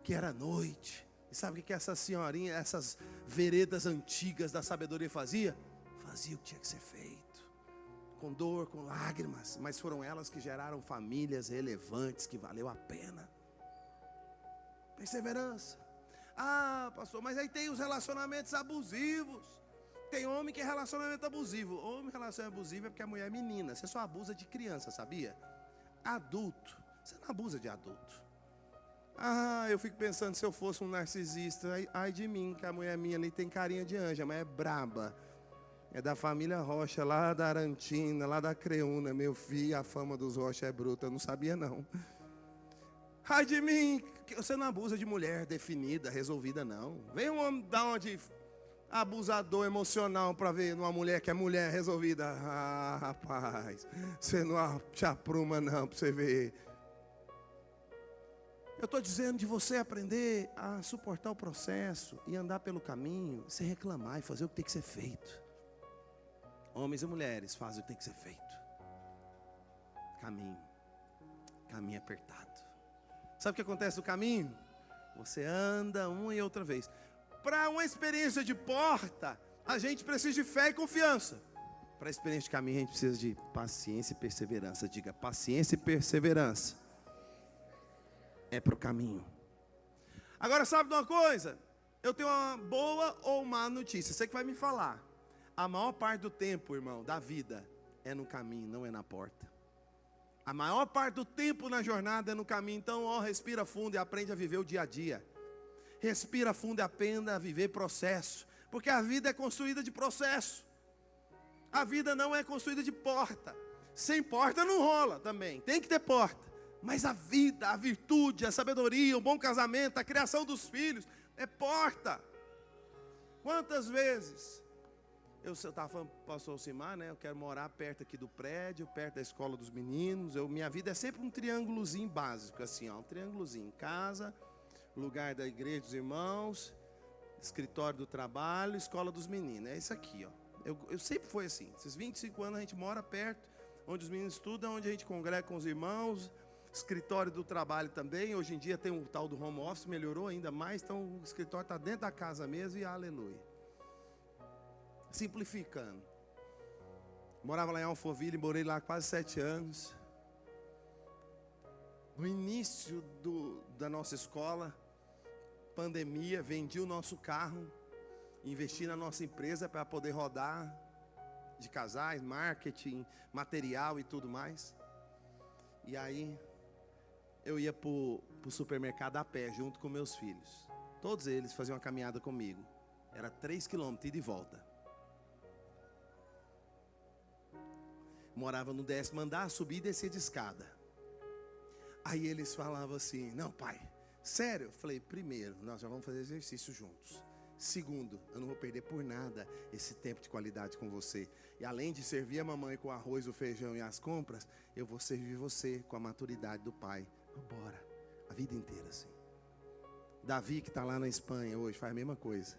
que era noite. E sabe o que essas senhorinhas, essas veredas antigas da sabedoria fazia? Fazia o que tinha que ser feito, com dor, com lágrimas, mas foram elas que geraram famílias relevantes, que valeu a pena. Perseverança. Ah, pastor, mas aí tem os relacionamentos abusivos. Tem homem que é relacionamento abusivo. Homem relacionamento abusivo é porque a mulher é menina. Você só abusa de criança, sabia? Adulto, você não abusa de adulto. Ah, eu fico pensando, se eu fosse um narcisista, ai de mim, que a mulher minha ali tem carinha de anja, mas é braba. É da família Rocha, lá da Arantina, lá da Creúna. Meu filho, a fama dos Rocha é bruta, eu não sabia não. Ai de mim, você não abusa de mulher definida, resolvida não. Vem um homem da onde abusador emocional para ver uma mulher que é mulher resolvida. Ah, rapaz, você não te apruma não para você ver. Eu estou dizendo de você aprender a suportar o processo e andar pelo caminho, sem reclamar e fazer o que tem que ser feito. Homens e mulheres fazem o que tem que ser feito. Caminho apertado. Sabe o que acontece no caminho? Você anda uma e outra vez. Para uma experiência de porta, a gente precisa de fé e confiança. Para a experiência de caminho, a gente precisa de paciência e perseverança. Diga, paciência e perseverança. É para o caminho. Agora, sabe de uma coisa? Eu tenho uma boa ou má notícia. Você que vai me falar. A maior parte do tempo, irmão, da vida, é no caminho, não é na porta. A maior parte do tempo na jornada é no caminho. Então, respira fundo e aprende a viver o dia a dia. Respira fundo e aprenda a viver processo. Porque a vida é construída de processo. A vida não é construída de porta. Sem porta não rola também. Tem que ter porta. Mas a vida, a virtude, a sabedoria, o bom casamento, a criação dos filhos, é porta. Quantas vezes eu estava falando para o pastor Alcimar, né? Eu quero morar perto aqui do prédio, perto da escola dos meninos. Minha vida é sempre um triângulozinho básico, assim, ó, um triângulozinho. Casa, lugar da igreja dos irmãos, escritório do trabalho, escola dos meninos. É isso aqui, ó. Eu sempre foi assim. Esses 25 anos a gente mora perto, onde os meninos estudam, onde a gente congrega com os irmãos. Escritório do trabalho também. Hoje em dia tem o tal do home office, melhorou ainda mais. Então o escritório está dentro da casa mesmo e aleluia. Simplificando. Morava lá em Alphaville, morei lá quase 7 anos. No início da nossa escola, pandemia, vendi o nosso carro, investi na nossa empresa para poder rodar de casais, marketing, material e tudo mais. E aí eu ia para o supermercado a pé, junto com meus filhos. Todos eles faziam uma caminhada comigo. Era 3 quilômetros, ida e volta. Morava no 10º andar, subia e descia de escada. Aí eles falavam assim, não pai, sério? Eu falei, primeiro, nós já vamos fazer exercício juntos. Segundo, eu não vou perder por nada esse tempo de qualidade com você. E além de servir a mamãe com o arroz, o feijão e as compras, eu vou servir você com a maturidade do pai. Bora, a vida inteira assim. Davi, que está lá na Espanha hoje, faz a mesma coisa.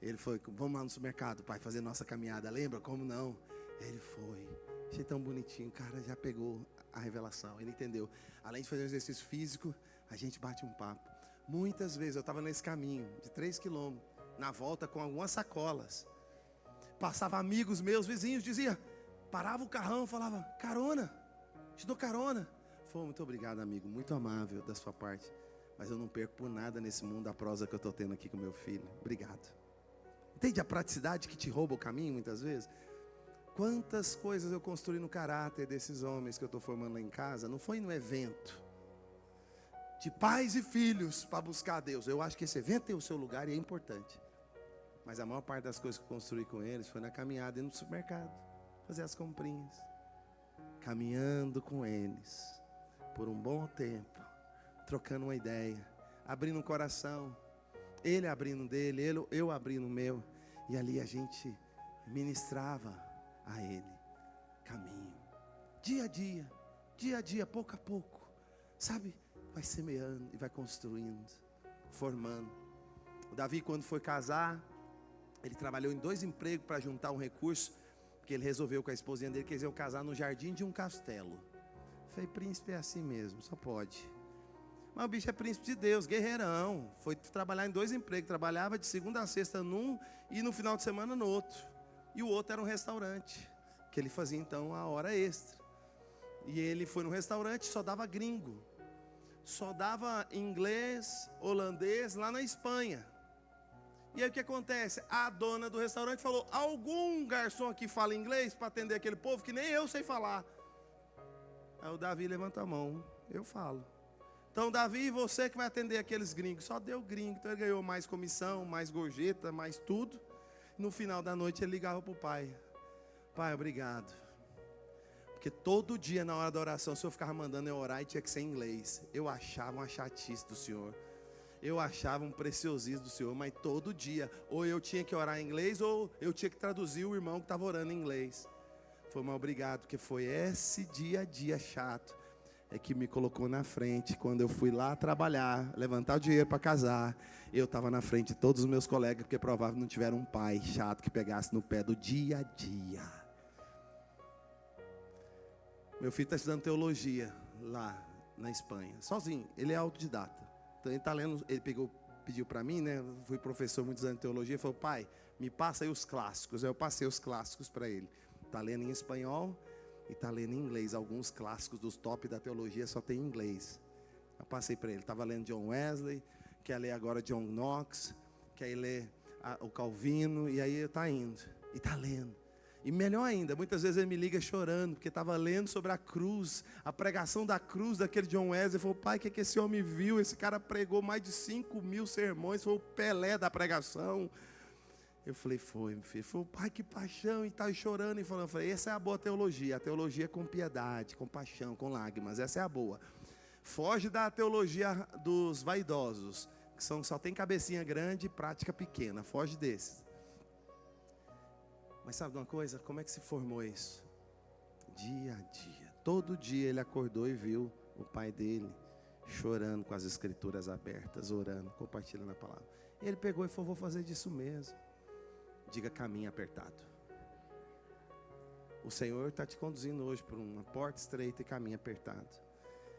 Ele foi, vamos lá no supermercado, pai, fazer nossa caminhada. Lembra? Como não? Ele foi. Achei tão bonitinho, o cara já pegou a revelação, ele entendeu. Além de fazer um exercício físico, a gente bate um papo. Muitas vezes eu estava nesse caminho de 3 quilômetros, na volta com algumas sacolas. Passava amigos meus, vizinhos, dizia, parava o carrão, falava, carona, te dou carona. Foi, muito obrigado, amigo, muito amável da sua parte. Mas eu não perco por nada nesse mundo a prosa que eu estou tendo aqui com meu filho. Obrigado. Entende a praticidade que te rouba o caminho muitas vezes? Quantas coisas eu construí no caráter desses homens que eu estou formando lá em casa. Não foi no evento de pais e filhos para buscar a Deus. Eu acho que esse evento tem o seu lugar e é importante. Mas a maior parte das coisas que eu construí com eles foi na caminhada e no supermercado. Fazer as comprinhas. Caminhando com eles por um bom tempo. Trocando uma ideia. Abrindo um coração. Ele abrindo dele, eu abrindo o meu. E ali a gente ministrava a ele caminho. Dia a dia, pouco a pouco. Sabe? Vai semeando e vai construindo. Formando. O Davi, quando foi casar, ele trabalhou em 2 empregos para juntar um recurso, porque ele resolveu com a esposinha dele que eles iam casar no jardim de um castelo. Eu falei, príncipe é assim mesmo, só pode. Mas o bicho é príncipe de Deus, guerreirão. Foi trabalhar em 2 empregos, trabalhava de segunda a sexta num e no final de semana no outro. E o outro era um restaurante, que ele fazia então a hora extra. E ele foi no restaurante, só dava gringo. Só dava inglês, holandês lá na Espanha. E aí o que acontece? A dona do restaurante falou, algum garçom aqui fala inglês para atender aquele povo que nem eu sei falar? Aí o Davi levanta a mão, eu falo. Então Davi, você que vai atender aqueles gringos, só deu gringo, então ele ganhou mais comissão, mais gorjeta, mais tudo. No final da noite ele ligava para o pai, pai, obrigado. Porque todo dia na hora da oração, o senhor ficava mandando eu orar e tinha que ser em inglês. Eu achava uma chatice do senhor. Eu achava um preciosismo do senhor, mas todo dia, ou eu tinha que orar em inglês, ou eu tinha que traduzir o irmão que estava orando em inglês. Foi mal obrigado, porque foi esse dia a dia chato, é que me colocou na frente, quando eu fui lá trabalhar, levantar o dinheiro para casar, eu estava na frente de todos os meus colegas, porque provavelmente não tiveram um pai chato que pegasse no pé do dia a dia. Meu filho está estudando teologia lá na Espanha, sozinho, ele é autodidata. Então ele está lendo, ele pediu para mim, né? Eu fui professor muitos anos de teologia, falou, pai, me passa aí os clássicos. Eu passei os clássicos para ele. Está lendo em espanhol e está lendo em inglês. Alguns clássicos dos top da teologia só tem em inglês. Eu passei para ele, estava lendo John Wesley, quer ler agora John Knox, quer ler o Calvino, e aí está indo, e está lendo. E melhor ainda, muitas vezes ele me liga chorando, porque estava lendo sobre a cruz, a pregação da cruz daquele John Wesley. Ele falou, pai, o que esse homem viu? Esse cara pregou mais de 5.000 sermões, foi o Pelé da pregação. Eu falei, foi, meu filho. Ele falou, pai, que paixão, e tal, chorando e falando. Eu falei, essa é a boa teologia, a teologia com piedade, com paixão, com lágrimas, essa é a boa. Foge da teologia dos vaidosos, que só tem cabecinha grande e prática pequena, foge desses. Mas sabe de uma coisa? Como é que se formou isso? Dia a dia. Todo dia ele acordou e viu o pai dele chorando com as escrituras abertas, orando, compartilhando a palavra. Ele pegou e falou, vou fazer disso mesmo. Diga caminho apertado. O Senhor está te conduzindo hoje por uma porta estreita e caminho apertado.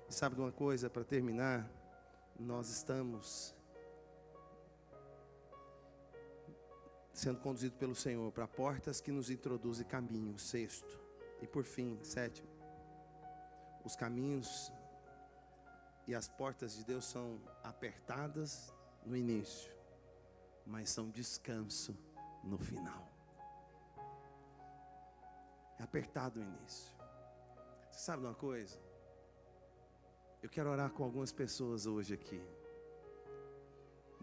E sabe de uma coisa, para terminar? Nós estamos sendo conduzido pelo Senhor para portas que nos introduzem caminho, 6º. E por fim, 7º. Os caminhos e as portas de Deus são apertadas no início, mas são descanso no final. É apertado no início. Você sabe de uma coisa? Eu quero orar com algumas pessoas hoje aqui.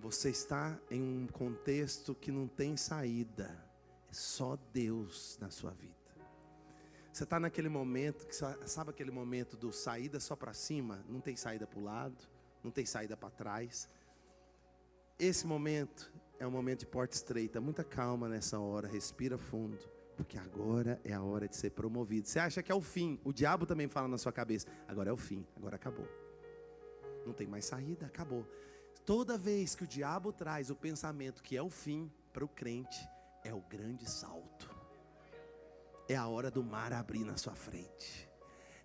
Você está em um contexto que não tem saída. É só Deus na sua vida. Você está naquele momento, sabe aquele momento do saída só para cima? Não tem saída para o lado, não tem saída para trás. Esse momento é um momento de porta estreita. Muita calma nessa hora, respira fundo, porque agora é a hora de ser promovido. Você acha que é o fim, o diabo também fala na sua cabeça, agora é o fim, agora acabou. Não tem mais saída, acabou. Toda vez que o diabo traz o pensamento que é o fim para o crente, é o grande salto. É a hora do mar abrir na sua frente.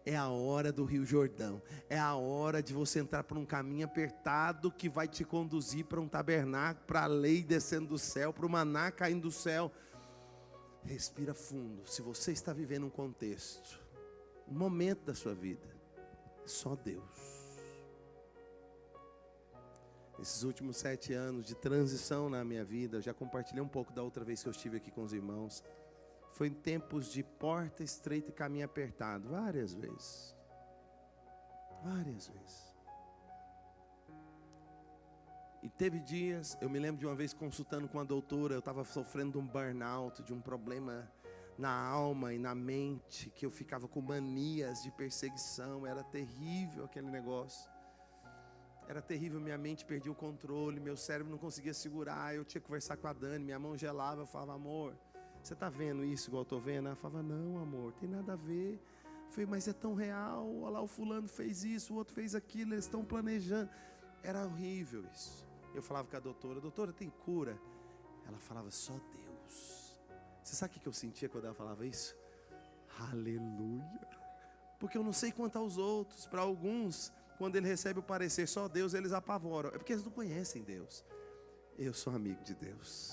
É a hora do Rio Jordão. É a hora de você entrar por um caminho apertado que vai te conduzir para um tabernáculo, para a lei descendo do céu, para o maná caindo do céu. Respira fundo. Se você está vivendo um contexto, um momento da sua vida, só Deus. Esses últimos 7 anos de transição na minha vida, eu já compartilhei um pouco da outra vez que eu estive aqui com os irmãos. Foi em tempos de porta estreita e caminho apertado, várias vezes. Várias vezes. E teve dias, eu me lembro de uma vez consultando com a doutora, eu estava sofrendo de um burnout, de um problema na alma e na mente, que eu ficava com manias de perseguição, era terrível aquele negócio. Era terrível, minha mente perdia o controle, meu cérebro não conseguia segurar, eu tinha que conversar com a Dani, minha mão gelava, eu falava, amor, você está vendo isso igual eu estou vendo? Ela falava, não amor, tem nada a ver. Eu falei, mas é tão real, olha lá o fulano fez isso, o outro fez aquilo, eles estão planejando. Era horrível isso. Eu falava com a doutora, tem cura? Ela falava, só Deus. Você sabe o que eu sentia quando ela falava isso? Aleluia. Porque eu não sei quanto aos outros, para alguns, quando ele recebe o parecer só Deus, eles apavoram. É porque eles não conhecem Deus. Eu sou amigo de Deus.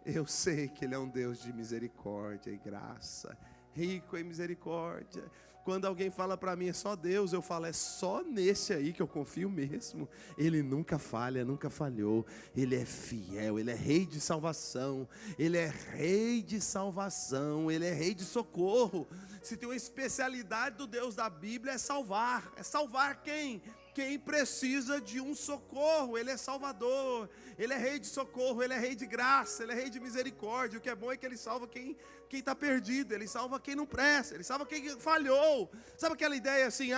Eu sei que Ele é um Deus de misericórdia e graça, rico em misericórdia. Quando alguém fala para mim, é só Deus, eu falo, é só nesse aí que eu confio mesmo. Ele nunca falha, nunca falhou. Ele é fiel, Ele é rei de salvação. Ele é rei de salvação, Ele é rei de socorro. Se tem uma especialidade do Deus da Bíblia, é salvar. É salvar quem? Quem precisa de um socorro. Ele é salvador, Ele é rei de socorro, Ele é rei de graça, Ele é rei de misericórdia. O que é bom é que Ele salva quem está perdido, Ele salva quem não presta, Ele salva quem falhou. Sabe aquela ideia assim,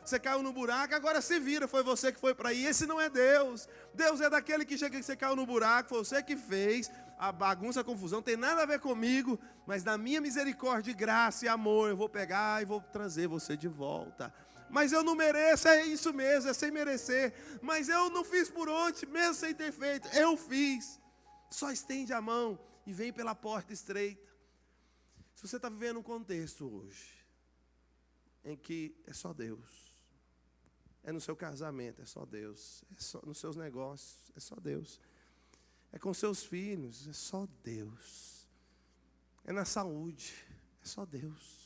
você caiu no buraco, agora se vira, foi você que foi para aí. Esse não é Deus. Deus é daquele que chega que você caiu no buraco, foi você que fez, a bagunça, a confusão, tem nada a ver comigo, mas na minha misericórdia, graça e amor, eu vou pegar e vou trazer você de volta. Mas eu não mereço, é isso mesmo, é sem merecer. Mas eu não fiz por onde, mesmo sem ter feito, eu fiz. Só estende a mão e vem pela porta estreita. Se você está vivendo um contexto hoje, em que é só Deus, é no seu casamento, é só Deus, é só nos seus negócios, é só Deus, é com seus filhos, é só Deus, é na saúde, é só Deus.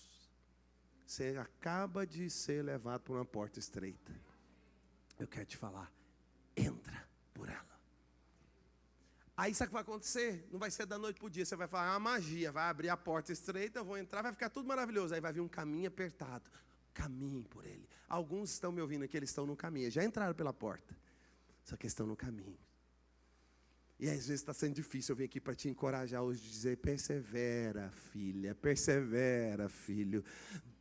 Você acaba de ser levado por uma porta estreita. Eu quero te falar, entra por ela. Aí sabe o que vai acontecer? Não vai ser da noite para o dia. Você vai falar, uma magia, vai abrir a porta estreita, eu vou entrar, vai ficar tudo maravilhoso. Aí vai vir um caminho apertado. Caminhe por ele. Alguns estão me ouvindo aqui, eles estão no caminho. Já entraram pela porta, só que estão no caminho. E às vezes está sendo difícil. Eu vim aqui para te encorajar hoje, de dizer, persevera, filha, persevera, filho.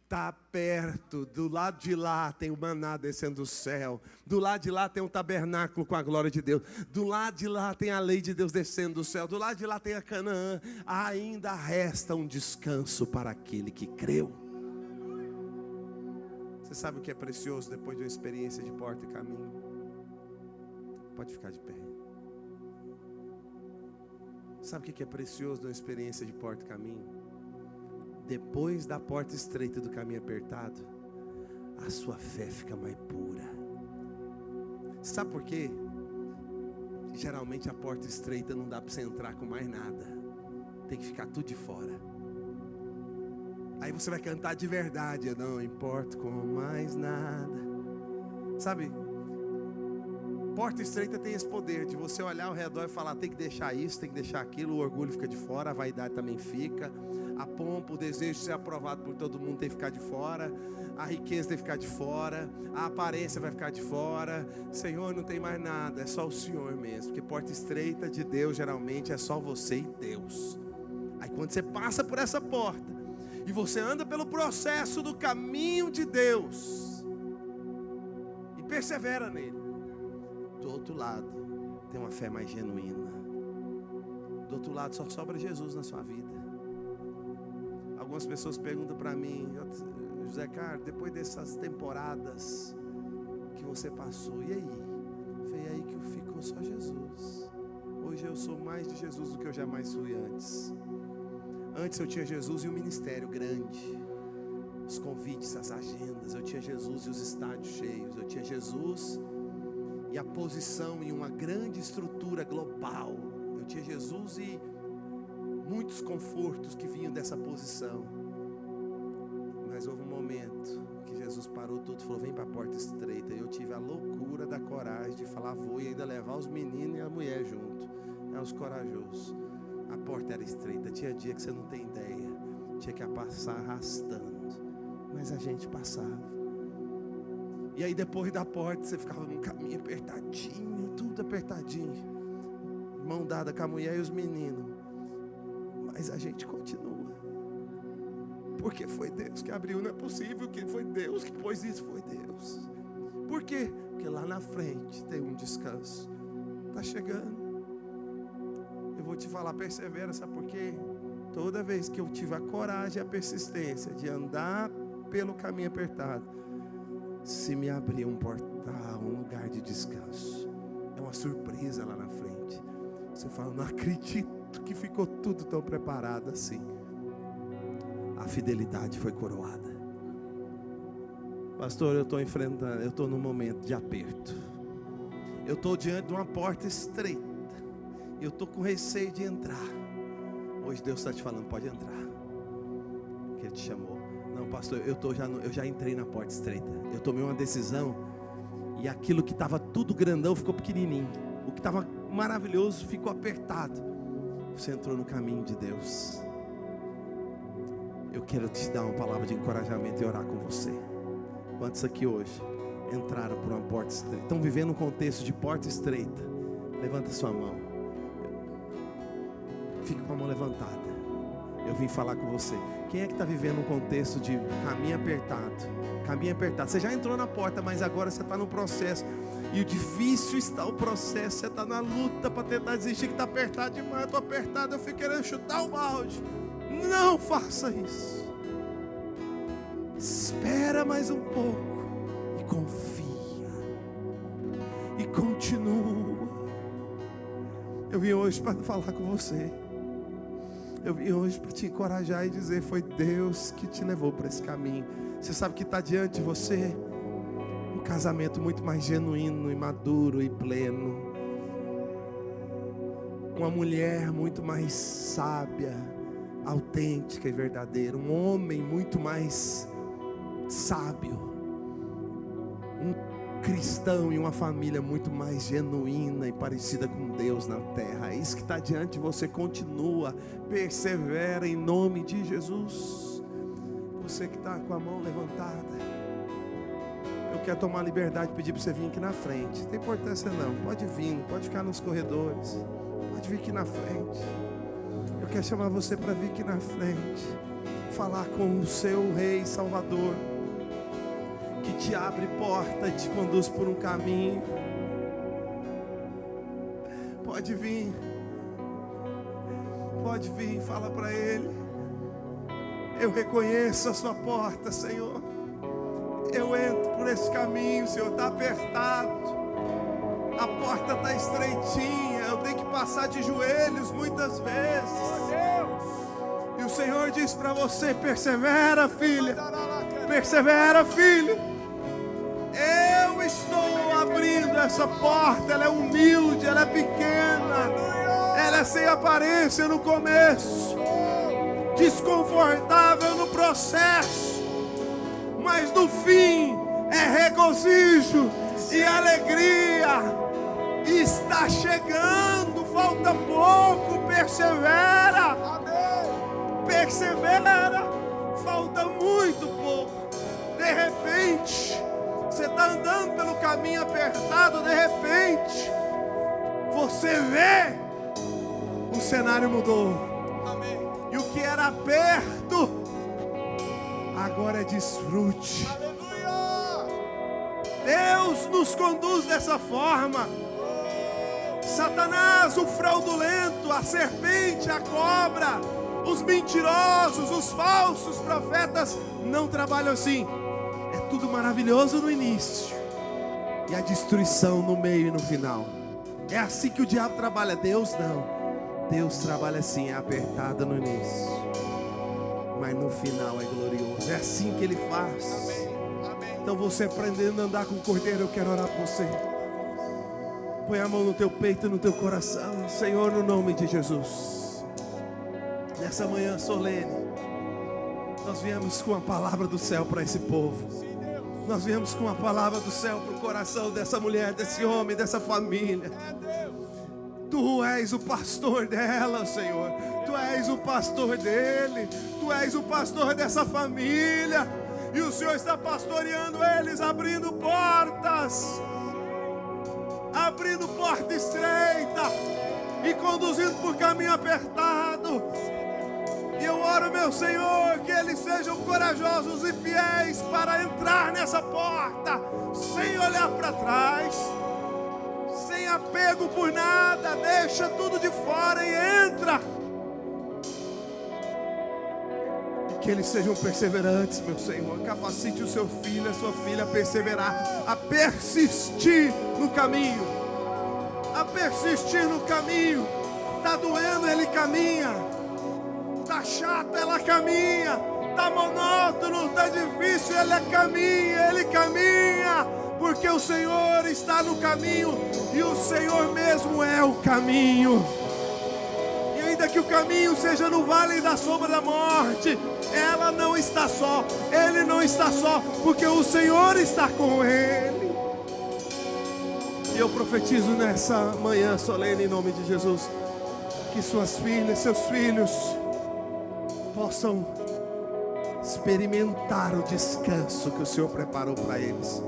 Está perto, do lado de lá tem o maná descendo do céu, do lado de lá tem um tabernáculo com a glória de Deus, do lado de lá tem a lei de Deus descendo do céu, do lado de lá tem a Canaã. Ainda resta um descanso para aquele que creu. Você sabe o que é precioso depois de uma experiência de porta e caminho? Pode ficar de pé. Sabe o que é precioso de uma experiência de porta e caminho? Depois da porta estreita do caminho apertado, a sua fé fica mais pura. Sabe por quê? Geralmente a porta estreita não dá para você entrar com mais nada. Tem que ficar tudo de fora. Aí você vai cantar de verdade. Eu não importo com mais nada. Sabe? Porta estreita tem esse poder de você olhar ao redor e falar, tem que deixar isso, tem que deixar aquilo. O orgulho fica de fora, a vaidade também fica. A pompa, o desejo de ser aprovado por todo mundo tem que ficar de fora. A riqueza tem que ficar de fora. A aparência vai ficar de fora. Senhor, não tem mais nada, é só o Senhor mesmo. Porque porta estreita de Deus geralmente é só você e Deus. Aí quando você passa por essa porta e você anda pelo processo do caminho de Deus e persevera nele, do outro lado tem uma fé mais genuína. Do outro lado só sobra Jesus na sua vida. Algumas pessoas perguntam para mim: José Carlos, depois dessas temporadas que você passou, e aí? Foi aí que ficou só Jesus. Hoje eu sou mais de Jesus do que eu jamais fui antes. Antes eu tinha Jesus e um ministério grande, os convites, as agendas. Eu tinha Jesus e os estádios cheios. Eu tinha Jesus e a posição em uma grande estrutura global. Eu tinha Jesus e muitos confortos que vinham dessa posição. Mas houve um momento que Jesus parou tudo e falou: vem para a porta estreita. E eu tive a loucura da coragem de falar: vou, e ainda levar os meninos e a mulher junto. É os corajosos. A porta era estreita. Tinha dia que você não tem ideia, tinha que passar arrastando, mas a gente passava. E aí depois da porta você ficava num caminho apertadinho, tudo apertadinho, mão dada com a mulher e os meninos. Mas a gente continua, porque foi Deus que abriu. Não é possível que foi Deus que pôs isso. Foi Deus. Por quê? Porque lá na frente tem um descanso. Está chegando. Eu vou te falar, persevera, sabe por quê? Toda vez que eu tive a coragem e a persistência de andar pelo caminho apertado, se me abrir um portal, um lugar de descanso. É uma surpresa lá na frente. Você fala: não acredito que ficou tudo tão preparado assim. A fidelidade foi coroada. Pastor, eu estou enfrentando, eu estou num momento de aperto. Eu estou diante de uma porta estreita. Eu estou com receio de entrar. Hoje Deus está te falando: pode entrar, que Ele te chamou. Não, pastor, eu já entrei na porta estreita. Eu tomei uma decisão e aquilo que estava tudo grandão ficou pequenininho. O que estava maravilhoso ficou apertado. Você entrou no caminho de Deus. Eu quero te dar uma palavra de encorajamento e orar com você. Quantos aqui hoje entraram por uma porta estreita, estão vivendo um contexto de porta estreita? Levanta sua mão. Fique com a mão levantada. Eu vim falar com você. Quem é que está vivendo um contexto de caminho apertado? Caminho apertado. Você já entrou na porta, mas agora você está no processo. E o difícil está o processo. Você está na luta para tentar desistir, que está apertado demais. Eu estou apertado, eu fico querendo chutar o balde. Não faça isso. Espera mais um pouco e confia. E continua. Eu vim hoje para falar com você. Eu vim hoje para te encorajar e dizer: foi Deus que te levou para esse caminho. Você sabe que está diante de você um casamento muito mais genuíno e maduro e pleno. Uma mulher muito mais sábia, autêntica e verdadeira. Um homem muito mais sábio. Um cristão e uma família muito mais genuína e parecida com Deus na terra. É isso que está diante de você. Continua, persevera em nome de Jesus. Você que está com a mão levantada, eu quero tomar liberdade de pedir para você vir aqui na frente. Não tem importância não, pode vir, pode ficar nos corredores, pode vir aqui na frente. Eu quero chamar você para vir aqui na frente, falar com o seu Rei Salvador, que te abre porta e te conduz por um caminho. Pode vir, fala para Ele: eu reconheço a sua porta, Senhor. Eu entro por esse caminho, Senhor. Está apertado, a porta está estreitinha, eu tenho que passar de joelhos muitas vezes. E o Senhor diz para você: persevera, filha. Persevera, filho. Eu estou abrindo essa porta. Ela é humilde, ela é pequena, ela é sem aparência no começo, desconfortável no processo, mas no fim é regozijo e alegria. Está chegando, falta pouco. Persevera, persevera, falta muito pouco. De repente você está andando pelo caminho apertado, de repente você vê, o cenário mudou. Amém. E o que era perto agora é desfrute. Aleluia. Deus nos conduz dessa forma. Satanás, o fraudulento, a serpente, a cobra, os mentirosos, os falsos profetas não trabalham assim. É tudo maravilhoso no início e a destruição no meio e no final. É assim que o diabo trabalha. Deus não. Deus trabalha assim, é apertado no início, mas no final é glorioso. É assim que Ele faz. Então você aprendendo a andar com o Cordeiro, eu quero orar por você. Põe a mão no teu peito e no teu coração. Senhor, no nome de Jesus, nessa manhã solene, nós viemos com a palavra do céu para esse povo. Nós viemos com a palavra do céu para o coração dessa mulher, desse homem, dessa família. Tu és o pastor dela, Senhor. Tu és o pastor dele. Tu és o pastor dessa família. E o Senhor está pastoreando eles, abrindo portas. Abrindo porta estreita e conduzindo por caminho apertado. E eu oro, meu Senhor, que eles sejam corajosos e fiéis para entrar nessa porta, sem olhar para trás, sem apego por nada. Deixa tudo de fora e entra. E que eles sejam perseverantes, meu Senhor. Capacite o seu filho, a sua filha a perseverar, a persistir no caminho, a persistir no caminho. Está doendo, ele caminha. Está chato, ela caminha. Está monótono, está difícil, ele caminha. Porque o Senhor está no caminho e o Senhor mesmo é o caminho. E ainda que o caminho seja no vale da sombra da morte, ela não está só, ele não está só, porque o Senhor está com ele. E eu profetizo nessa manhã solene, em nome de Jesus, que suas filhas, seus filhos possam experimentar o descanso que o Senhor preparou para eles.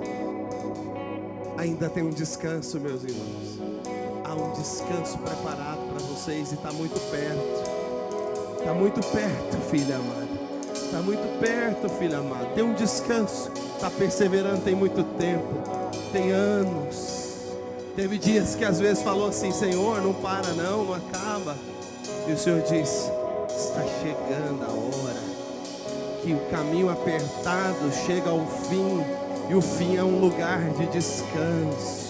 Ainda tem um descanso, meus irmãos. Há um descanso preparado para vocês e está muito perto. Está muito perto, filha amada. Está muito perto, filha amada. Tem um descanso. Está perseverando tem muito tempo. Tem anos. Teve dias que às vezes falou assim: Senhor, não para não, não acaba. E o Senhor disse: está chegando a hora que o caminho apertado chega ao fim, e o fim é um lugar de descanso.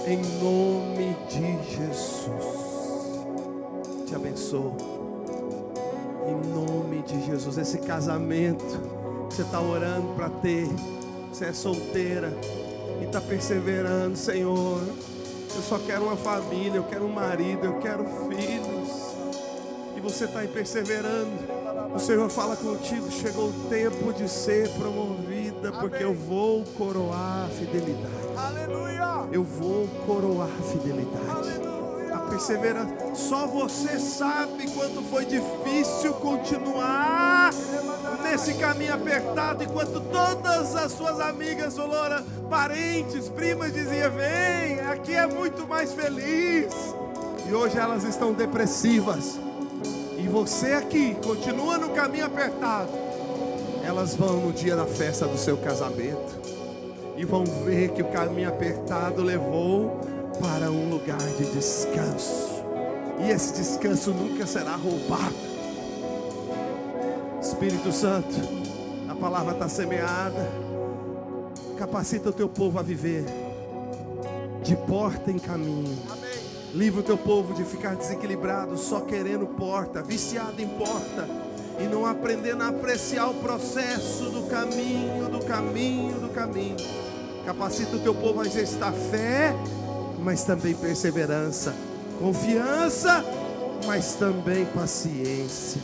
Em nome de Jesus, te abençoo. Em nome de Jesus, esse casamento que você está orando para ter, você é solteira e está perseverando, Senhor, eu só quero uma família, eu quero um marido, eu quero filhos. E você está aí perseverando. O Senhor fala contigo: chegou o tempo de ser promovida, porque eu vou coroar a fidelidade. Aleluia! Eu vou coroar a fidelidade. Aleluia! A perseverança. Só você sabe quanto foi difícil continuar nesse caminho apertado, enquanto todas as suas amigas, parentes, primas diziam: vem, aqui é muito mais feliz. E hoje elas estão depressivas. E você aqui continua no caminho apertado. Elas vão no dia da festa do seu casamento e vão ver que o caminho apertado levou para um lugar de descanso. E esse descanso nunca será roubado. Espírito Santo, a palavra está semeada. Capacita o teu povo a viver de porta em caminho. Livra o teu povo de ficar desequilibrado, só querendo porta, viciado em porta, e não aprendendo a apreciar o processo do caminho, do caminho, do caminho. Capacita o teu povo a exercitar fé, mas também perseverança, confiança, mas também paciência.